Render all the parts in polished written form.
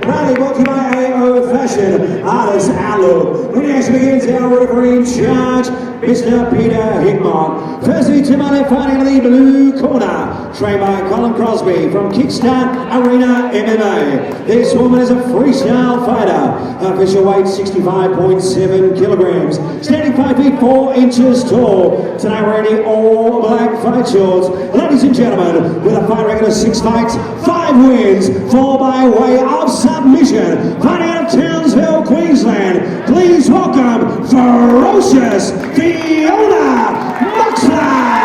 Proudly brought to you by AO Fashion, Artist Outlook. When the action begins, our referee in charge, Mr. Peter Hickmont. Firstly, to my left, fighting in the blue corner, trained by Colin Crosby from Kickstart Arena MMA. This woman is a freestyle fighter. Her official weight 65.7 kilograms, standing 5 feet 4 inches tall. Tonight we're in the all black fight shorts. Ladies and gentlemen, with a fight record of 6 fights, 5 wins, 4 by way of submission. Fighting out of Townsville, Queensland, please welcome Ferocious Fiona Moxlow.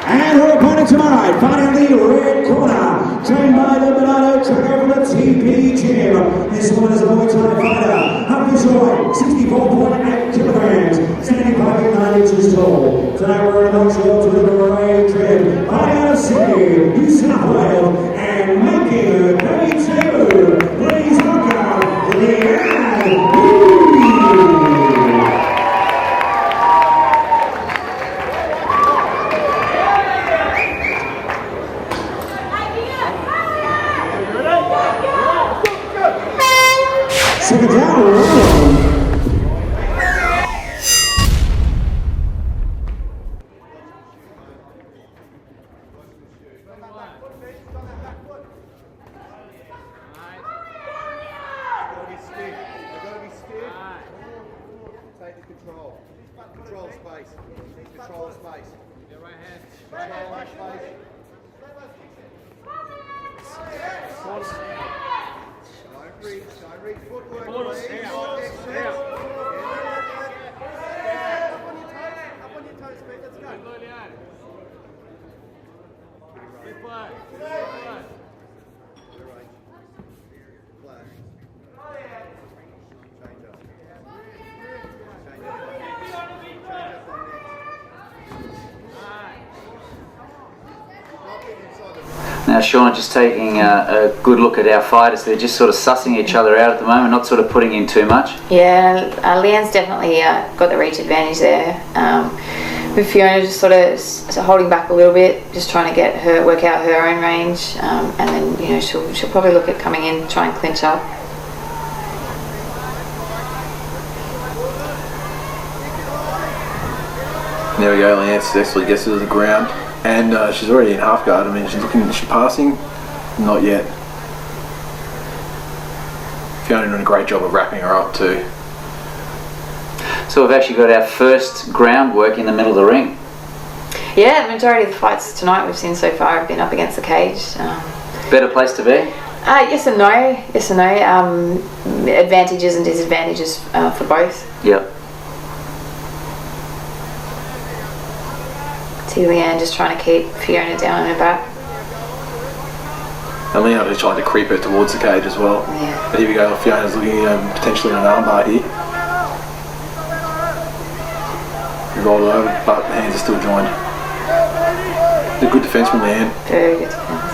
And her opponent tonight, fighting in the red corner, trained by the Bernardo trainer from the TP Gym. This woman is a Muay Thai fighter. Her official weight 64.8 kilograms, standing 5 feet 9 inches tall. Tonight we're in Montreal to the red trim, fighting out of Sydney, New South Wales, and making her debut. Please welcome Leanne. Second down, Control space. Control space. Your right hand. Control space. Don't read footwork. Up on your toes, mate. Let's go. Good play. Now Sean, just taking a good look at our fighters. They're just sort of sussing each other out at the moment, not sort of putting in too much. Yeah, Leanne's definitely got the reach advantage there. With Fiona just sort of holding back a little bit, just trying to work out her own range, and then she'll probably look at coming in, try and clinch up. There we go, Leanne successfully gets to the ground, and she's already in half guard. I mean, she's passing? Not yet. Fiona doing a great job of wrapping her up too. So we've actually got our first groundwork in the middle of the ring. Yeah, the majority of the fights tonight we've seen so far have been up against the cage. Better place to be? Yes and no. Yes and no. Advantages and disadvantages for both. Yep. See Leanne just trying to keep Fiona down on her back. And Leanne is trying to creep her towards the cage as well. Yeah. But here we go, Fiona's looking potentially at an armbar here. We rolled it over, but the hands are still joined. It's a good defence from Leanne. Very good defence.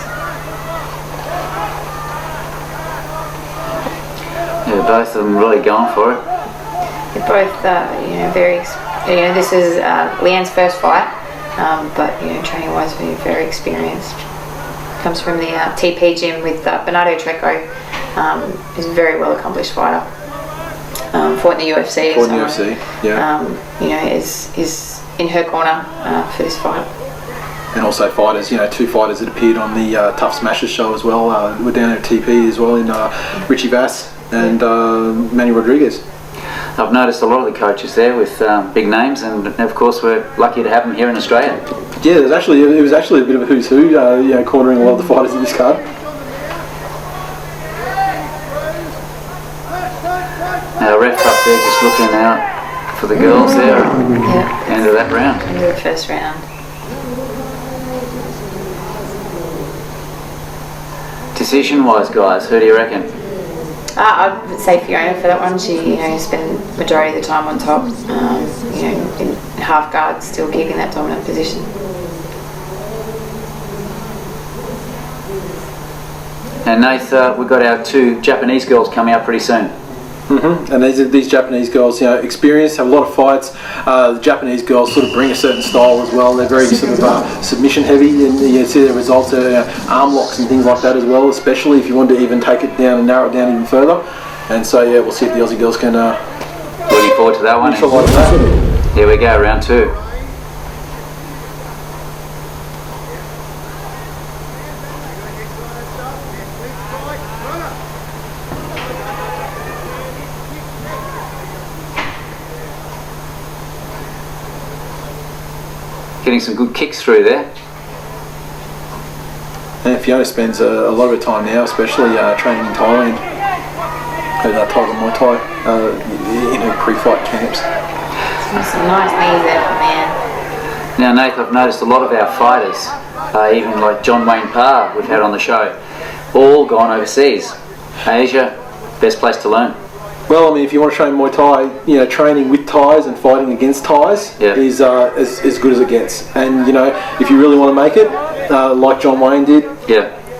Yeah, both of them really going for it. They're both, very. This is Leanne's first fight, but training-wise, very experienced. Comes from the TP gym with Bernardo Treco. He's a very well accomplished fighter. fought in the UFC. Fought in the UFC, yeah. You know, is in her corner for this fight. And also fighters, you know, 2 fighters that appeared on the Tough Smashers show as well. We're down at TP as well in Richie Vass and Manny Rodriguez. I've noticed a lot of the coaches there with big names, and of course we're lucky to have them here in Australia. Yeah, it was actually a bit of a who's who, you know, cornering a lot of the fighters in this card. Our ref up there just looking out for the girls there. Yeah. End of that round. End of the first round. Decision-wise, guys, who do you reckon? I would say Fiona for that one. She, you know, spent majority of the time on top. You know, in half guard, still keeping that dominant position. And Nath, we've got our 2 Japanese girls coming up pretty soon. And these Japanese girls, you know, experience, have a lot of fights. The Japanese girls sort of bring a certain style as well. They're very sort of submission heavy, and you see the results are arm locks and things like that as well, especially if you want to even take it down and narrow it down even further. And so, yeah, we'll see if the Aussie girls can... Looking forward to that one. that. Here we go, round 2. Getting some good kicks through there. And Fiona spends a lot of her time now, especially training in Thailand, at Tiger Muay Thai, in her pre-fight camps. Some nice knees there for man. Now, Nath, I've noticed a lot of our fighters, even like John Wayne Parr we've had on the show, all gone overseas. Asia, best place to learn. Well, I mean, if you want to train Muay Thai, you know, training with Thais and fighting against Thais is as good as it gets. And, you know, if you really want to make it, like John Wayne did,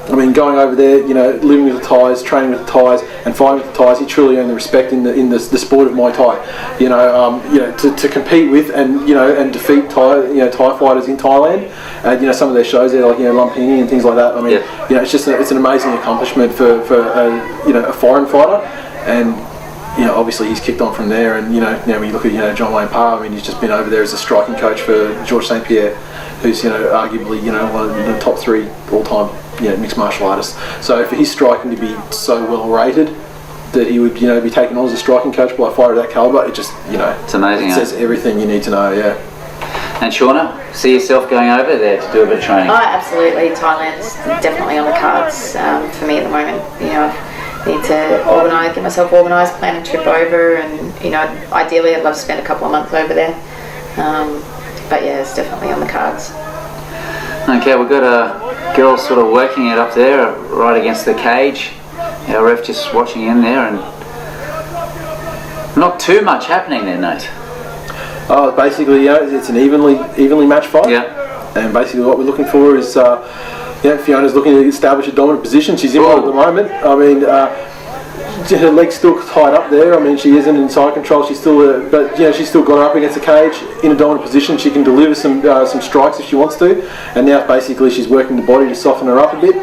I mean, going over there, you know, living with the Thais, training with the Thais, and fighting with the Thais, he truly earned the respect in the sport of Muay Thai. You know, to compete with and and defeat Thai fighters in Thailand. You know, some of their shows there, like Lumpini and things like that. I mean, you know, it's an amazing accomplishment for a foreign fighter. And you know, obviously he's kicked on from there, and when you look at John Wayne Parr, I mean, he's just been over there as a striking coach for Georges St. Pierre, who's arguably one of the top 3 all-time mixed martial artists. So for his striking to be so well rated that he would be taken on as a striking coach by a fighter of that caliber, it just it's amazing. It says everything you need to know. And Shauna, see yourself going over there to do a bit of training? Oh, absolutely. Thailand's definitely on the cards for me at the moment. Need to get myself organised, plan a trip over, and ideally I'd love to spend a couple of months over there. But yeah, it's definitely on the cards. Okay, we've got a girl sort of working it up there, right against the cage. Our ref just watching in there, and not too much happening there, Nate. Oh, basically, it's an evenly matched fight. Yeah. And basically, what we're looking for is. Fiona's looking to establish a dominant position. She's in one at the moment. I mean, her leg's still tied up there. I mean, she isn't in side control. She's still, but she's still got her up against the cage in a dominant position. She can deliver some strikes if she wants to. And now basically she's working the body to soften her up a bit.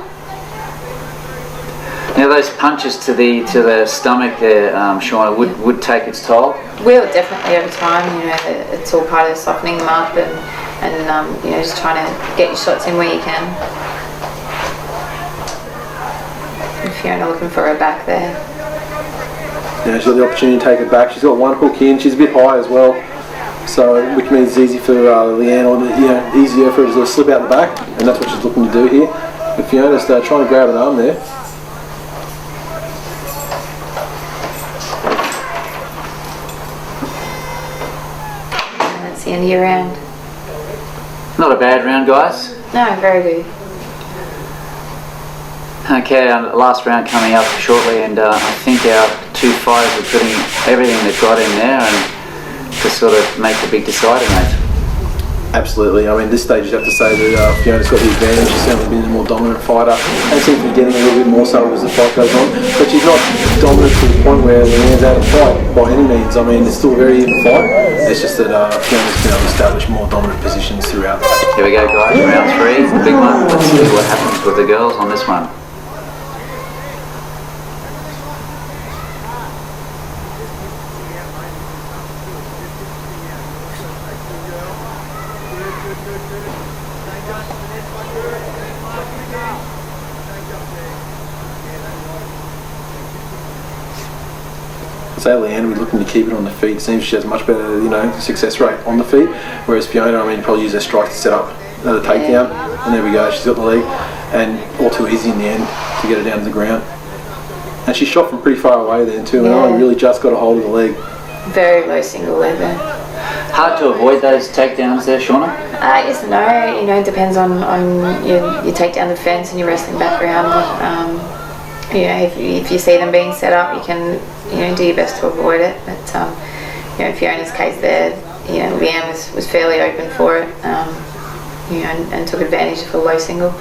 Now those punches to the stomach there, Shauna, would take its toll. Will definitely over time. It's all part of softening them up and just trying to get your shots in where you can. Fiona looking for her back there. Yeah, she's got the opportunity to take it back. She's got one hook in. She's a bit high as well, so which means it's easy for Leanne, or easier for her to sort of slip out the back, and that's what she's looking to do here. But Fiona's trying to grab an arm there. And that's the end of your round. Not a bad round, guys. No, very good. Okay, last round coming up shortly, and I think our 2 fighters are putting everything they've got in there and to sort of make the big decider, mate. Absolutely. I mean, this stage you have to say that Fiona's got the advantage. She's certainly been a more dominant fighter and seems to be getting a little bit more so as the fight goes on. But she's not dominant to the point where Leanne's out of the fight by any means. I mean, it's still a very even fight. It's just that Fiona's been able to establish more dominant positions throughout. Here we go, guys. Round 3, big one. Let's see what happens with the girls on this one. So Leanne will be looking to keep it on the feet. Seems she has much better, success rate on the feet. Whereas Fiona, probably use her strike to set up another takedown. And there we go, she's got the leg. And all too easy in the end to get her down to the ground. And she shot from pretty far away then too, and I really just got a hold of the leg. Very low single leg there. Hard to avoid those takedowns there, Shauna? Yes and no. It depends on your takedown defence and your wrestling background. If you see them being set up, you can do your best to avoid it. But Fiona's case there, Leanne was fairly open for it, and took advantage of a low single.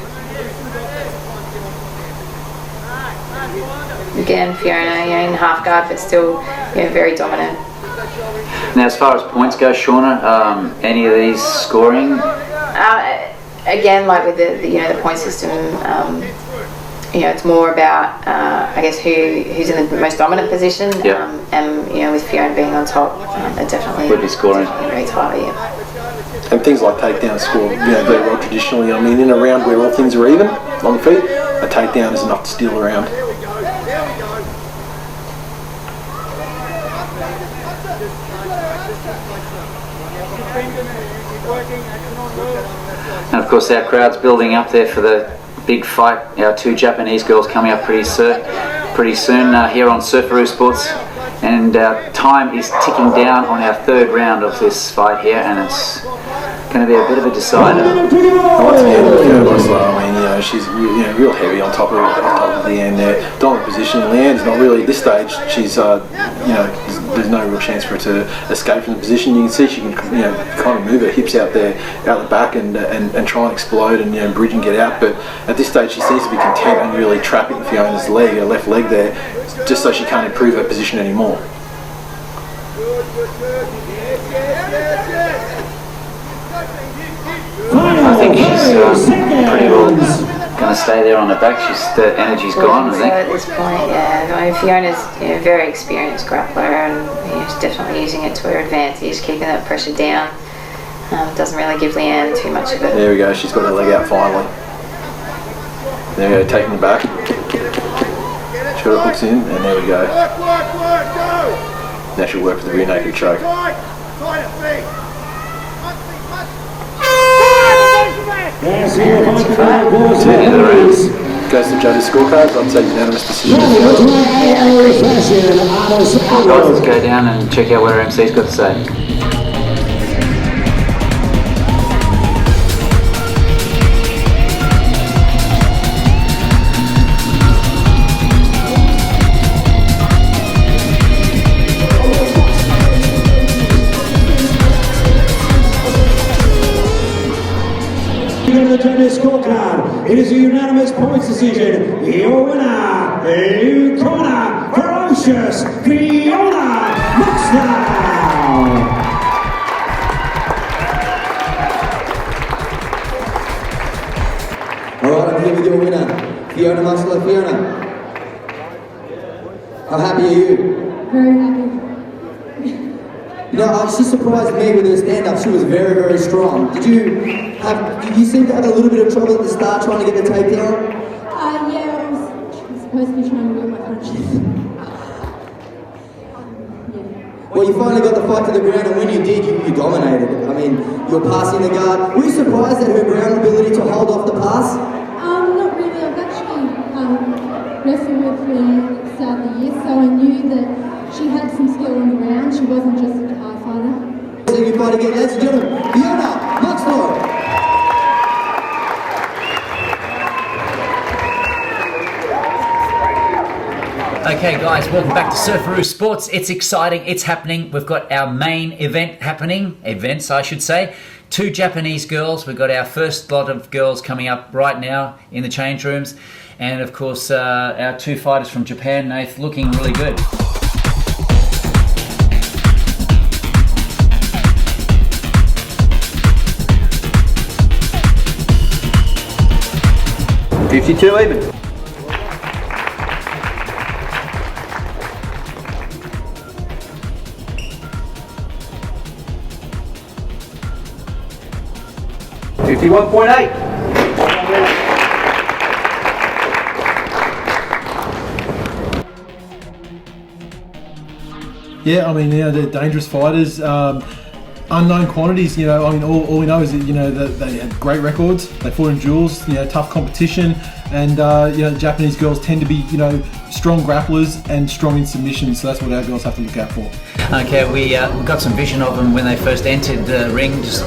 Again, Fiona, in half guard, but still, very dominant. Now, as far as points go, Shauna, any of these scoring? Again, like with the point system, it's more about, I guess, who's in the most dominant position. And with Fiona being on top, it definitely would be scoring very tightly. Yeah. And things like takedowns score, very well traditionally. In a round where all things are even on the feet, a takedown is enough to steal a round. And of course our crowd's building up there for the big fight. Our two Japanese girls coming up pretty soon here on Surfaroo Sports. And time is ticking down on our third round of this fight here, and it's going to be a bit of a decider. She's real heavy on top of Leanne there. Dominant position. Leanne's not really at this stage. She's there's no real chance for her to escape from the position. You can see she can kind of move her hips out the back and try and explode and bridge and get out. But at this stage she seems to be content and really trapping Fiona's leg, her left leg there, just so she can't improve her position anymore. I think she's pretty well going to stay there on her back. The energy's gone, I think. At this point, Fiona's a very experienced grappler, and she's definitely using it to her advantage, keeping that pressure down. Doesn't really give Leanne too much of it. There we go, she's got her leg out finally. There we go, taking the back. She's got her hooks in, and there we go. Now she'll work for the rear naked choke. Goes to the judges' scorecards. I'd say unanimous decision. Guys, let's go down and check out what our MC's got to say. The judges' scorecard. It is a unanimous points decision. Your winner, new corner, ferocious Fiona Muxlow. All right, I'm here with your winner, Fiona Muxlow. Fiona, how happy are you? Very happy. She surprised me with her stand-up. She was very, very strong. Did you seem to have a little bit of trouble at the start trying to get the takedown? Yeah, I was supposed to be trying to wheel my punches. Well, you finally got the fight to the ground, and when you did, you dominated. You're passing the guard. Were you surprised at her ground ability to hold off the pass? Not really. I've actually wrestled with her at the start of the year, so I knew that she had some skill on the ground. She wasn't just a high fighter. See you fight again, ladies and gentlemen. Fiona Muxlow. Okay guys, welcome back to Surfaroo Sports. It's exciting, it's happening. We've got our main events I should say. Two Japanese girls. We've got our first lot of girls coming up right now in the change rooms. And of course our two fighters from Japan, Nath, looking really good. $52 even. 51.8. Yeah, I mean, they're dangerous fighters. Unknown quantities, I mean, all we know is that, that they have great records. They fought in duels, tough competition, and, Japanese girls tend to be, strong grapplers and strong in submissions, so that's what our girls have to look out for. Okay, we got some vision of them when they first entered the ring, just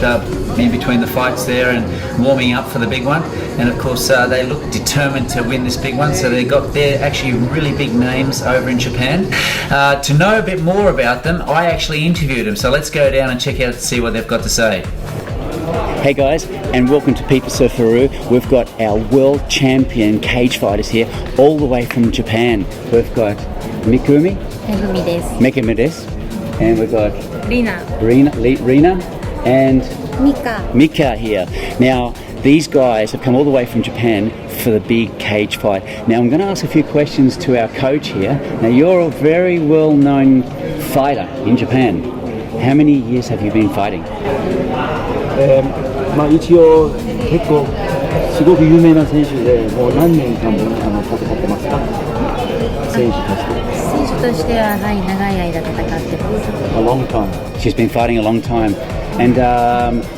in between the fights there and warming up for the big one. And of course, they look determined to win this big one, so they're actually really big names over in Japan. To know a bit more about them, I actually interviewed them, so let's go down and check out to see what they've got to say. Hey guys, and welcome to People Surfaroo. We've got our world champion cage fighters here, all the way from Japan. We've got Megumi desu. And we've got Rina and Mika here. Now, these guys have come all the way from Japan for the big cage fight. Now, I'm going to ask a few questions to our coach here. Now, you're a very well-known fighter in Japan. How many years have you been fighting? 一応結構すごく有名な選手でもう何年間も戦ってますか選手としてははい長い間戦ってます A long time. She's been fighting a long time. And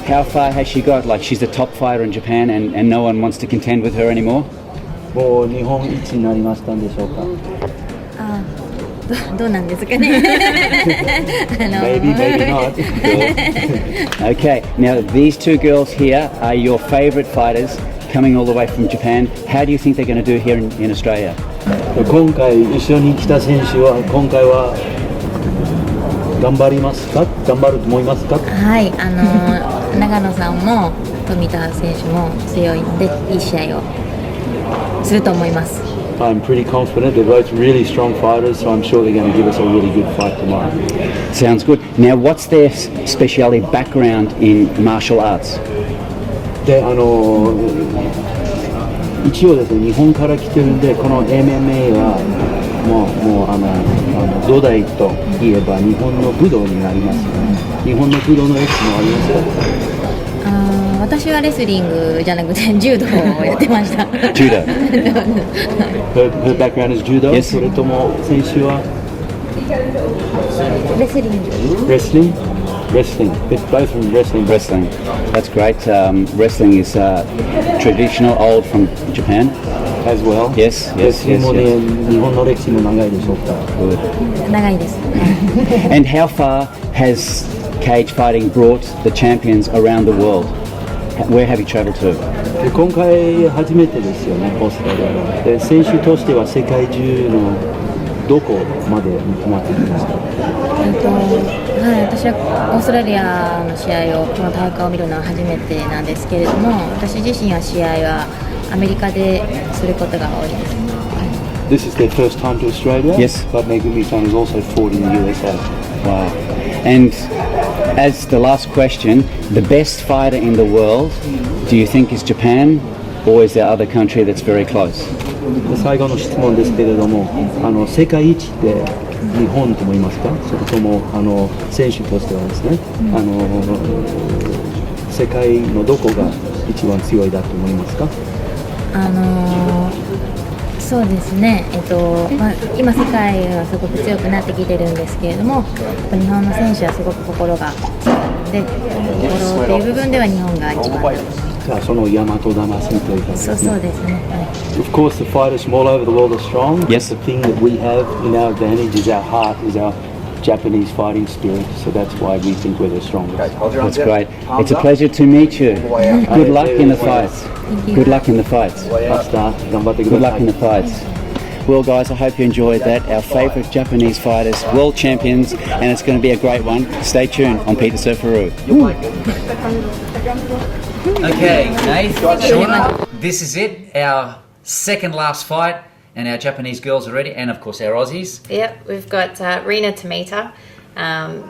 how far has she got? Like she's the top fighter in Japan and no one wants to contend with her anymore? もう日本一になりましたんでしょうかどうなんですかね Maybe not. Okay, now these two girls here are your favourite fighters coming all the way from Japan. How do you think they're going to do here in Australia? 今回一緒に来た選手は今回は頑張りますか頑張ると思いますかはい長野さんも富田選手も強いのでいい試合をすると思います I'm pretty confident. They're both really strong fighters, so I'm sure they're going to give us a really good fight tomorrow. Sounds good. Now, what's their speciality background in martial arts? で一応ですね、日本から来てるんで、この MMA はもう土台といえば日本の武道になります、日本の武道のエッジもありますか私はレスリングじゃなくて柔道をやってました。Judo. Her background is judo. Yes. それとも選手はレスリング。Wrestling. Both from wrestling. Wrestling. That's great. Wrestling is traditional, old from Japan. As well. Yes. もね、日本の歴史も長いでしょうか。Good. 長いです。And how far has cage fighting brought the champions around the world? Where have you travelled to? で今回初めてですよね、オーストラリアで選手としては世界中のどこまで回ってきましたはい、私はオーストラリアの試合をこの大会を見るのは初めてなんですけれども私自身は試合はアメリカですることが多いです This is their first time to Australia? Yes. But Megumi-san has also fought in the USA. Wow. And as the last question, the best fighter in the world, do you think is Japan or is there other country that's very close? 最後の質問ですけれども、世界一って日本と思いますか？それとも選手としてはですね、世界のどこが一番強いだと思いますか？そうですね、今世界はすごく強くなってきてるんですけれども日本の選手はすごく心が強いので心という部分では日本が一番じゃあその大和魂というかですね。そうですね、Of course the fighters from all over the world are strong. Yes. The thing that we have in our advantage is our heart, is our Japanese fighting spirit, so that's why we think we're the strongest. That's great. It's a pleasure to meet you. Good luck in the fights. Good luck in the fights. Good luck in the fights. Well, guys, I hope you enjoyed that. Our favourite Japanese fighters, world champions, and it's going to be a great one. Stay tuned on Peter Surfaroo. Okay, Nate, Shauna, this is it, our second last fight, and our Japanese girls are ready, and of course our Aussies. Yep, we've got Rina Tomita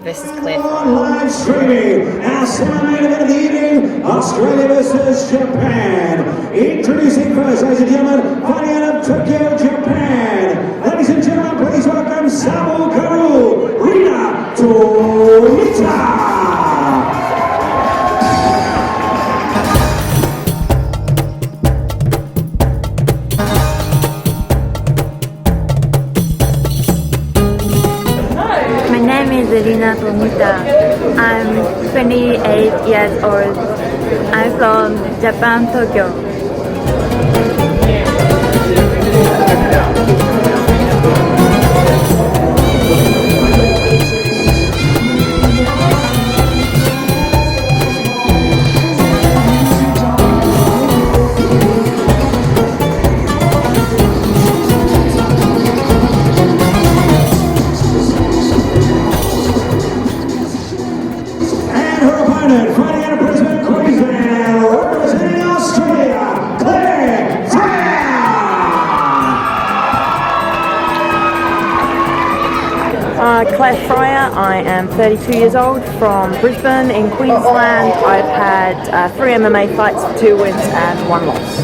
versus Claire. Live streaming, our semi-main event of the evening, Australia versus Japan. Introducing first, ladies and gentlemen, fighting out of Tokyo, Japan. Ladies and gentlemen, please welcome Surfaroo, Rina Tomita. Shita. I'm 28 years old. I'm from Japan, Tokyo. Fighting out of Brisbane, Queensland, representing Australia, Claire Claire Fryer, I am 32 years old from Brisbane in Queensland. I've had 3 MMA fights, 2 wins and 1 loss.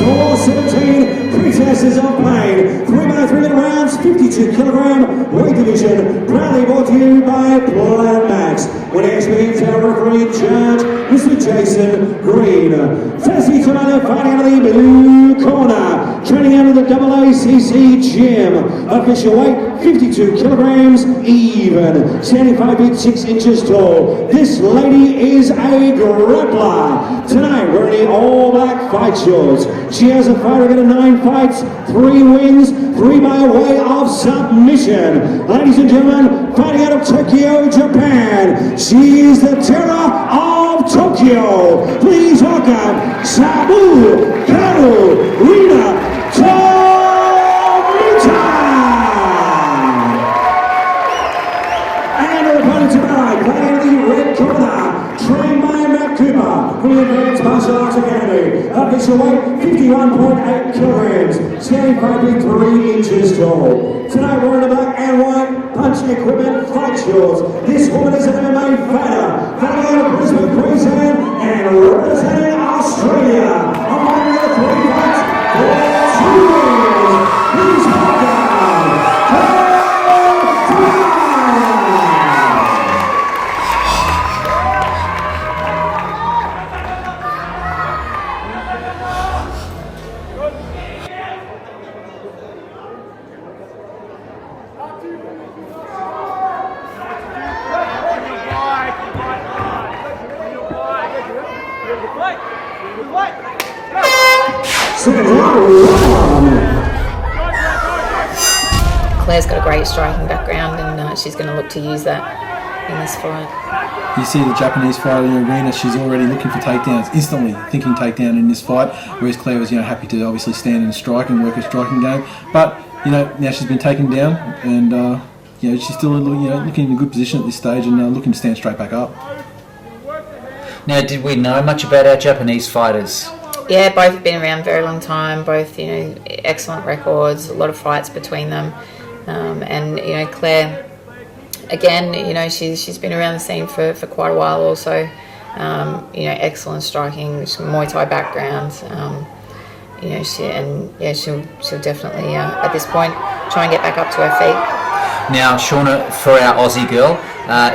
War 17 pretesters of pain. 3x3 rounds, 52 kilogram weight division. Proudly brought to you by Planet Max. When it begins, our referee in charge, Mr. Jason Green. Tessie Tomato fighting out of the blue corner. Training out of the AACC gym. Official weight 52 kilograms even. Standing 5 feet 6 inches tall. This lady is a grappler. Tonight we're in the all black fight shorts. She has a fight record of 9 fights, 3 wins, 3 by way of submission. Ladies and gentlemen, fighting out of Tokyo, Japan. She is the terror of Tokyo. Please welcome Sabu Karurina Tomita. And her opponent tonight, fighting out of the red corner, trained by Matt Cooper from the Advanced Martial Arts Academy. Official weight 51.8 kilograms, standing 5 feet 3 inches tall. Tonight we're in the black and white punching equipment fight shorts. This woman is an MMA fighter, fighting out of Brisbane, Queensland, and representing Australia. Among the 3 fights for 2 years. Please welcome Claire. Claire's got a great striking background, and she's going to look to use that in this fight. You see the Japanese fighter in the arena, she's already looking for takedowns, instantly thinking takedown in this fight, whereas Claire was happy to obviously stand and strike and work her striking game. But now she's been taken down, and she's still looking in a good position at this stage and looking to stand straight back up. Now, did we know much about our Japanese fighters? Yeah, both have been around a very long time, both excellent records, a lot of fights between them. And Claire, again, she's been around the scene for quite a while also. Excellent striking, Muay Thai background. She'll definitely at this point try and get back up to her feet. Now, Shauna, for our Aussie girl,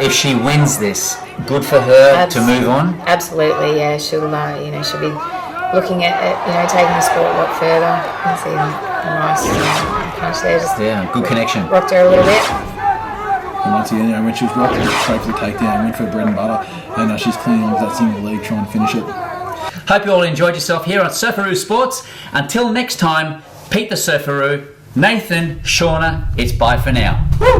if she wins this, good for her to move on. Absolutely, yeah. She'll be looking at taking the sport a lot further. You can see a nice punch there. Just good connection. Rocked her a little bit. And once again, when she was rocked, straight for the takedown, went for bread and butter, and she's clean on that single leg, trying to finish it. Hope you all enjoyed yourself here on Surfaroo Sports. Until next time, Pete the Surfaroo, Nathan, Shauna, it's bye for now. Woo!